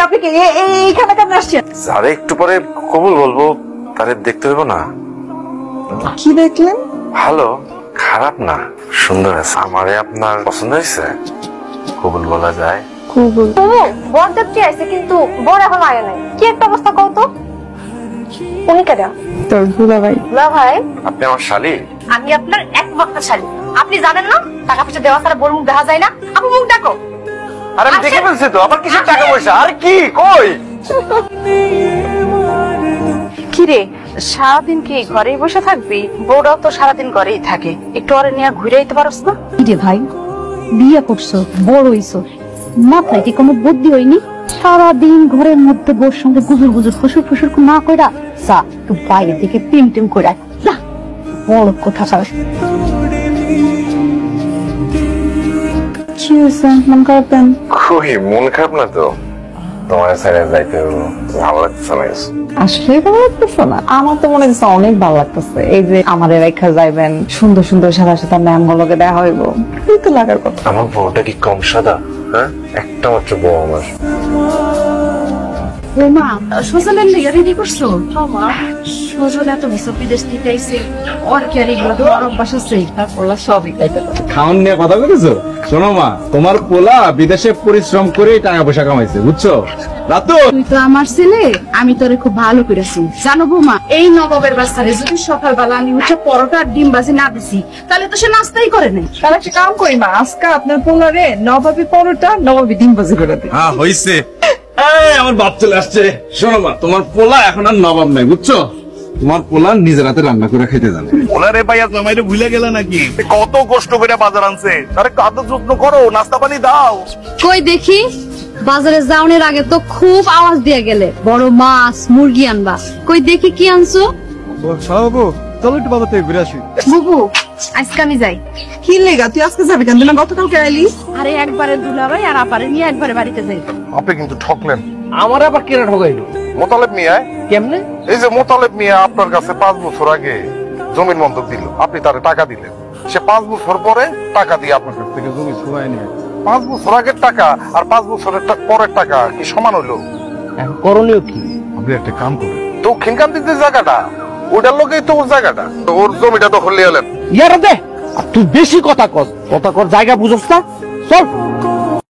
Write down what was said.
আপনি কি এইখানে কেন আসছেন? আরে একটু পরে কবুল বলবো, তারে দেখতে হইব না? কি দেখলেন? ভালো, খারাপ না, সুন্দর আছে। আমারে আপনার পছন্দ হয়েছে? কবুল বলা যায়? কবুল বরযাত্রী আছে কিন্তু বর এখন আয় নাই। কি একটা অবস্থা কত? উনি কেডা? তোর দুলাভাই। ভাই আপনি আমার শালি? আমি আপনার একমাত্র শালী। আপনি জানেন না টাকা পয়সা দেওয়া ছাড়া বড় মুখ দেখা যায় না? আপনি মুখ ডাকো। আরে আমি দেখে ফেলছি তো, আবার কিসের টাকা পয়সা? আর কি কই? কিরে সারাদিন কি ঘরেই বসে থাকবি? বউরাও তো সারাদিন ঘরেই থাকে, একটু ওরে নিয়ে ঘুরে আইতে পারস না? রে ভাই, বিয়ে করছো, বড় হইছো, মাথায় কি কোনো বুদ্ধি হয়নি? সারাদিন ঘরের মধ্যে বোর সঙ্গে গুজুর গুজুর ফুসুর ফুসুর না কইরা যা একটু বাইরে থেকে টিম টিম কইরা যা। বড় কথা খারাপ। কি হয়েছে? মন খারাপ কেন? কই মন খারাপ না তো, তোমার সাইডে যাইতে ভালো লাগছে না। আসলে ভালো লাগতেছে না? আমার তো মনে হচ্ছে অনেক ভালো লাগতেছে। এই যে আমাদের রেখা যাইবেন, সুন্দর সুন্দর সাদা সাদা ম্যাম গুলোকে দেওয়া হইব, এই তো লাগার কথা। আমার বউটা কি কম সাদা? হ্যাঁ, একটা মাত্র বউ আমার। মা সোশ্যাল মিডিয়া রেডি করছো? সোজল এত কিছু বিদেশ থেকে আইছে, ওর কি আর এগুলো তোমার অভ্যাস আছে? তারপর সবই খাইতে পারে। খাওয়ান নিয়ে কথা বলেছো? শোনো মা, তোমার পোলা বিদেশে পরিশ্রম করে টাকা পয়সা কামাইছে, বুঝছো? রাতু, তুই তো আমার ছেলে, আমি তোরে খুব ভালো করেছি জানো বৌমা। এই নবাবের বাচ্চারে যদি সকালবেলা আমি উঠে পরোটা আর ডিম ভাজি না দিছি, তাহলে তো সে নাস্তাই করে নাই। তাহলে একটা কাম করি মা, আজকে আপনার পোলারে নবাবী পরোটা নবাবী ডিম ভাজি করে দিই। হ্যাঁ হইছে। আমার বাপ চলে আসছে। শোনো মা, তোমার পোলা এখন আর নবাব নাই, বুঝছো? তোমার পোলা নিজের হাতে রান্না করে খেতে জানে। ওনারে ভাইয়া জামাইরে ভুলে গেলে নাকি? কত কষ্ট করে বাজার আনছে, তারে কাদ যত্ন করো, নাস্তা পানি দাও। কই দেখি, বাজারে যাওয়ার আগে তো খুব আওয়াজ দিয়ে গেলে বড় মাছ মুরগি আনবা। কই দেখি কি আনছো? চলো একটু বাজার থেকে ঘুরে আসি। বুবু আজকে আমি যাই। কি লেগা তুই আজকে যাবি কেন? তুই না গতকালকে আইলি? আরে একবারে দুলাভাই আর আপারে নিয়ে একবারে বাড়িতে যাই। আপনি কিন্তু ঠকলেন। আমার আবার কেনা ঠকাইলো মোতালেব মিয়া, কেমনে? এই যে মোতালেব মিয়া আপনার কাছে 5 বছর আগে জমির বন্ধক দিল, আপনি তারে টাকা দিলেন। সে 5 বছর পরে টাকা দিয়ে আপনার কাছ থেকে জমি ছুঁয়ে নিয়ে। 5 বছর আগের টাকা আর 5 বছরের পরের টাকা কি সমান হইলো? এখন করণীয় কি? আপনি একটা কাম করুন, দক্ষিণকান্তির যে জায়গাটা, ওটার লোকেই তো ওর জায়গাটা, তো ওর জমিটা দখল নিয়ে এলেন। ইয়ার দে, তুই বেশি কথা কর জায়গা বুঝছ না? চল।